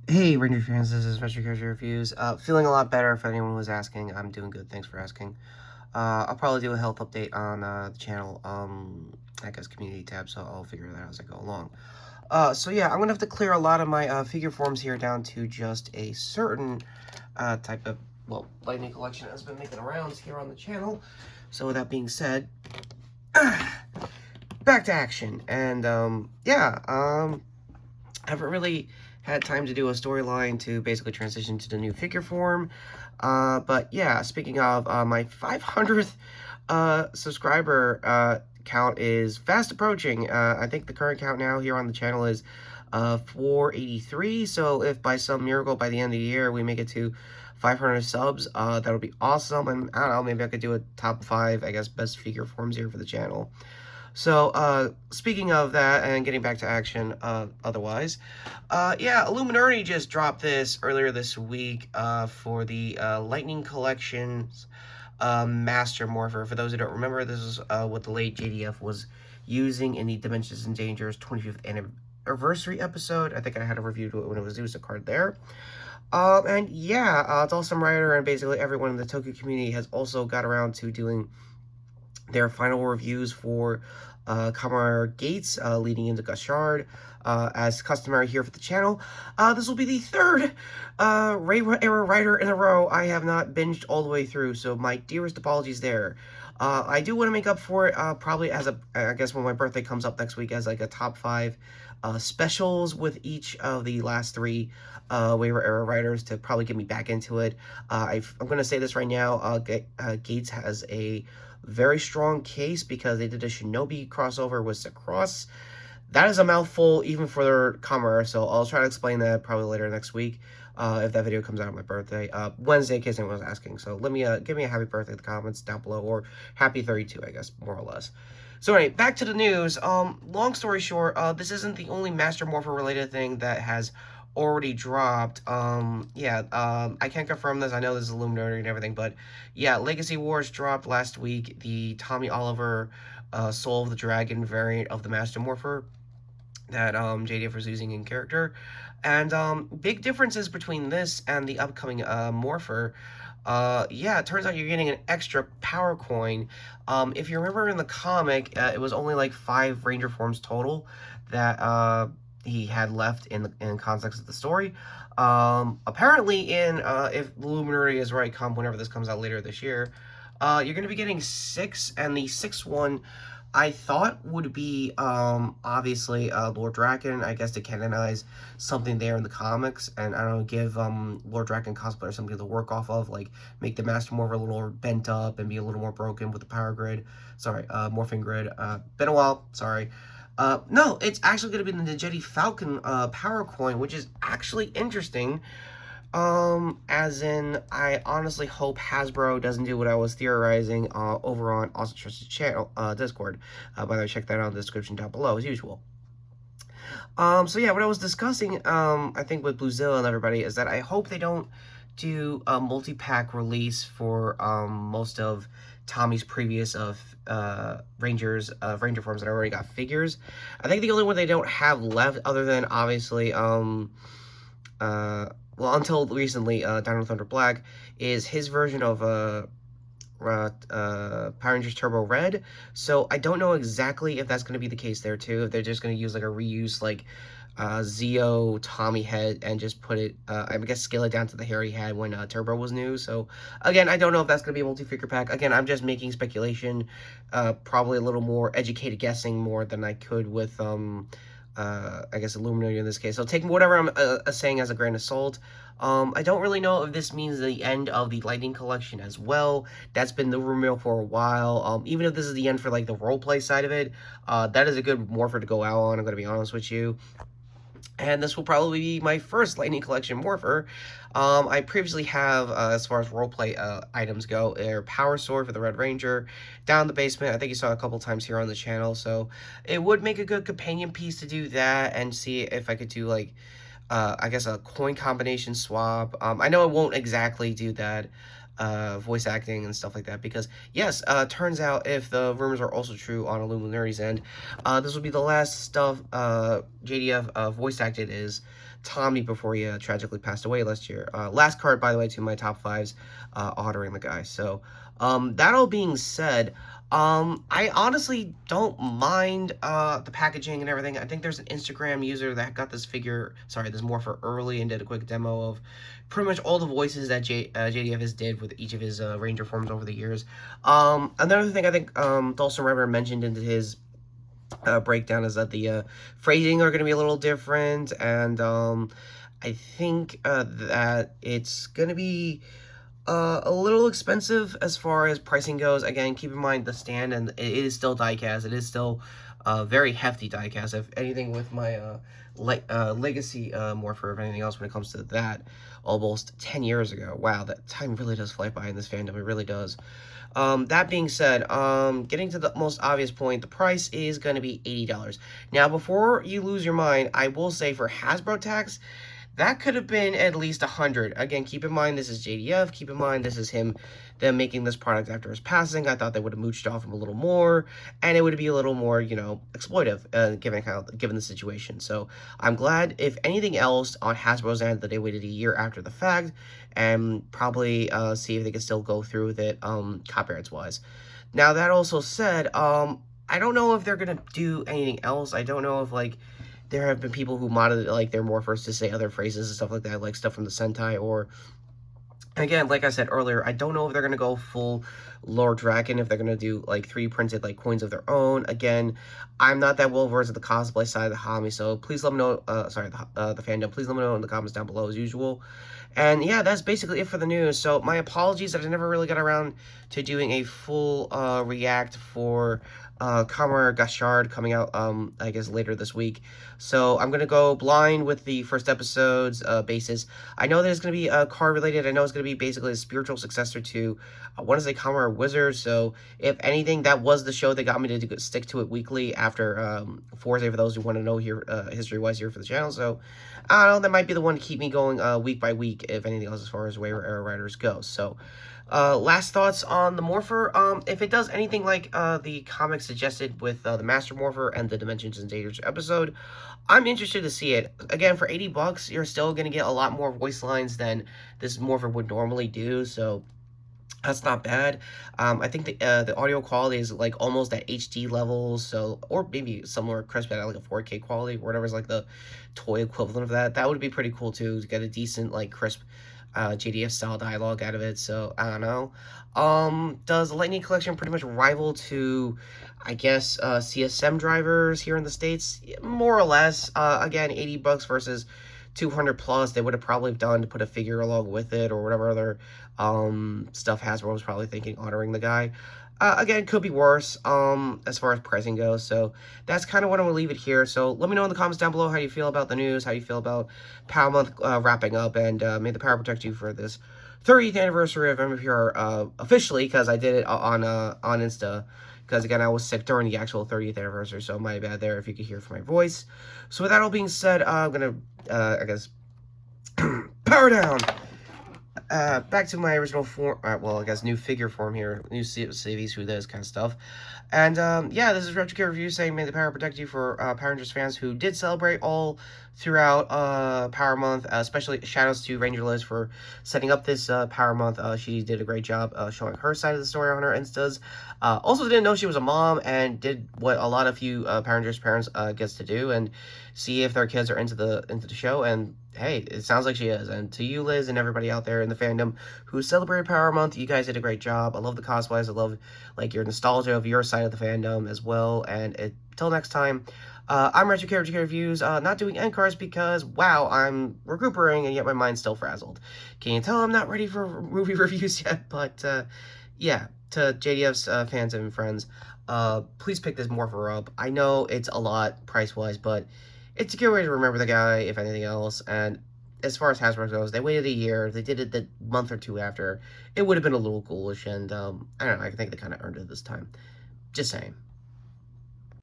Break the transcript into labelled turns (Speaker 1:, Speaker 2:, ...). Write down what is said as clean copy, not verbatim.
Speaker 1: Hey Ranger fans, this is Mr. Character Reviews. Feeling a lot better if anyone was asking. I'm doing good, thanks for asking. I'll probably do a health update on the channel, I guess community tab, so I'll figure that out as I go along. So yeah, I'm gonna have to clear a lot of my figure forms here down to just a certain type of, well, Lightning Collection has been making rounds here on the channel. So with that being said, back to action. And haven't really had time to do a storyline to basically transition to the new figure form. But yeah, speaking of, my 500th subscriber count is fast approaching. I think the current count now here on the channel is 483. So if by some miracle by the end of the year we make it to 500 subs, that'll be awesome. And I don't know, maybe I could do a top 5, I guess, best figure forms here for the channel. So, speaking of that and getting back to action, otherwise, yeah, Illuminati just dropped this earlier this week, for the, Lightning Collection Master Morpher. For those who don't remember, this is, what the late JDF was using in the Dimensions and Dangers 25th anniversary episode. I think I had a review to it when it was due, a card there. And yeah, it's Awesome Rider and basically everyone in the Toku community has also got around to doing their final reviews for Kamar Gates leading into Gashard. As customary here for the channel, this will be the third Era Rider in a row I have not binged all the way through, so my dearest apologies there. I do want to make up for it, probably as I guess when my birthday comes up next week, as like a top 5 specials with each of the last 3 Waiver Era Riders to probably get me back into it. I'm going to say this right now, Gates has a very strong case because they did a Shinobi crossover with Sakross. That is a mouthful even for their Kamar, so I'll try to explain that probably later next week, if that video comes out on my birthday. Wednesday, in case anyone was asking. So let me, give me a happy birthday in the comments down below, or happy 32, I guess, more or less. So anyway, back to the news. Long story short, this isn't the only Master Morpher related thing that has already dropped. I can't confirm this. I know this is Illuminati and everything, but yeah, Legacy Wars dropped last week. The Tommy Oliver Soul of the Dragon variant of the Master Morpher that JDF was using in character. And big differences between this and the upcoming Morpher. Yeah, it turns out you're getting an extra power coin. If you remember in the comic, it was only like 5 Ranger forms total that he had left in context of the story. Apparently in, if Luminary is right, whenever this comes out later this year, you're going to be getting 6, and the 6th one I thought would be, obviously, Lord Draken, I guess, to canonize something there in the comics, and, I don't know, give, Lord Draken cosplayer something to work off of, like, make the Master Morpher a little more bent up and be a little more broken with the power grid. Sorry, morphing grid. Been a while, sorry. No, it's actually going to be the Jedi Falcon, power coin, which is actually interesting. As in, I honestly hope Hasbro doesn't do what I was theorizing, over on Also Trusted Channel, Discord. By the way, check that out in the description down below, as usual. So yeah, what I was discussing, I think with Bluezilla and everybody, is that I hope they don't do a multi-pack release for, most of Tommy's previous Ranger forms that already got figures. I think the only one they don't have left, other than obviously, well, until recently, Dino Thunder Black, is his version of Power Rangers Turbo Red. So I don't know exactly if that's going to be the case there too, if they're just going to use like a reuse like Zeo Tommy head and just put it, I guess scale it down to the hair he had when Turbo was new. So again, I don't know if that's going to be a multi-figure pack. Again, I'm just making speculation, probably a little more educated guessing more than I could with I guess Illuminati in this case. So take whatever I'm saying as a grain of salt. I don't really know if this means the end of the Lighting Collection as well. That's been the rumor mill for a while. Even if this is the end for like the roleplay side of it, that is a good Morpher to go out on, I'm going to be honest with you. And this will probably be my first Lightning Collection Morpher. I previously have, as far as roleplay items go, their Power Sword for the Red Ranger, down in the basement. I think you saw a couple times here on the channel, so it would make a good companion piece to do that, and see if I could do, like, I guess a coin combination swap. I know it won't exactly do that, voice acting and stuff like that, because yes, turns out, if the rumors are also true on Illuminari's end, this will be the last stuff JDF voice acted is Tommy before he tragically passed away last year. Last card, by the way, to my top fives, honoring the guy. So, that all being said, I honestly don't mind the packaging and everything. I think there's an Instagram user that got this Morpher early and did a quick demo of pretty much all the voices that JDF has did with each of his Ranger forms over the years. Another thing I think Dawson Remmer mentioned in his breakdown is that the phrasing are going to be a little different, and I think that it's going to be a little expensive as far as pricing goes. Again, keep in mind the stand, and it is still diecast. It is still very hefty diecast. If anything, with my Legacy Morpher, if anything else when it comes to that, almost 10 years ago. Wow, that time really does fly by in this fandom. It really does. That being said, getting to the most obvious point, the price is going to be $80. Now, before you lose your mind, I will say for Hasbro tax, that could have been at least 100. Again, keep in mind this is JDF. Keep in mind this is them making this product after his passing. I thought they would have mooched off him a little more, and it would be a little more, exploitive, given the situation. So I'm glad, if anything else, on Hasbro's end, that they waited a year after the fact, and probably see if they can still go through with it, copyrights wise. Now, that also said, I don't know if they're gonna do anything else. I don't know if there have been people who modded their morphers to say other phrases and stuff like that, like stuff from the Sentai, or again, like I said earlier, I don't know if they're gonna go full Lord Draken, if they're gonna do 3D printed coins of their own. Again, I'm not that well versed at the cosplay side of the hobby, so please let me know. The fandom. Please let me know in the comments down below as usual. And yeah, that's basically it for the news. So my apologies that I never really got around to doing a full react for Kamar Gashard coming out, I guess, later this week. So I'm going to go blind with the first episode's basis. I know there's going to be card related. I know it's going to be basically a spiritual successor to, I want to say, Kamar Wizard. So if anything, that was the show that got me to stick to it weekly after Forza, for those who want to know here, history-wise here for the channel. So I don't know, that might be the one to keep me going week by week, if anything else, as far as Wave Era Riders go. So, last thoughts on the Morpher. If it does anything like the comic suggested with the Master Morpher and the Dimensions and Daters episode, I'm interested to see it. Again, for $80, you're still going to get a lot more voice lines than this Morpher would normally do, so that's not bad. I think the audio quality is almost at HD levels, so, or maybe somewhere crisp at a 4K quality, or whatever's the toy equivalent of that. That would be pretty cool too, to get a decent crisp JDF style dialogue out of it. So I don't know. Does the Lightning Collection pretty much rival to, I guess, CSM drivers here in the States? More or less. Again, $80 versus 200 plus. They would have probably done to put a figure along with it, or whatever other stuff Hasbro was probably thinking, honoring the guy. Again, could be worse as far as pricing goes. So that's kind of what I'm going to leave it here. So let me know in the comments down below how you feel about the news, how you feel about Power Month wrapping up, and may the power protect you for this 30th anniversary of MFPR officially, because I did it on Insta. Because, again, I was sick during the actual 30th anniversary, so my bad there if you could hear from my voice. So with that all being said, I'm going to, I guess, power down. Back to my original form, well, I guess new figure form here, new CVs, who does kind of stuff. And, yeah, this is RetroKid Review saying, may the power protect you for Power Rangers fans who did celebrate all throughout Power Month. Especially shoutouts to Ranger Liz for setting up this Power Month. She did a great job showing her side of the story on her Instas. Also didn't know she was a mom, and did what a lot of you Power Rangers parents gets to do, and see if their kids are into the show. And hey, it sounds like she is. And to you, Liz, and everybody out there in the fandom who celebrated Power Month, you guys did a great job. I love the cosplays. I love your nostalgia of your side of the fandom as well. And until next time, I'm RetroKid Reviews, not doing end cards because, wow, I'm recuperating and yet my mind's still frazzled. Can you tell I'm not ready for movie reviews yet? But, yeah, to JDF's fans and friends, please pick this Morpher up. I know it's a lot price-wise, but it's a good way to remember the guy, if anything else. And as far as Hasbro goes, they waited a year. They did it the month or two after. It would have been a little ghoulish, and I don't know, I think they kind of earned it this time. Just saying.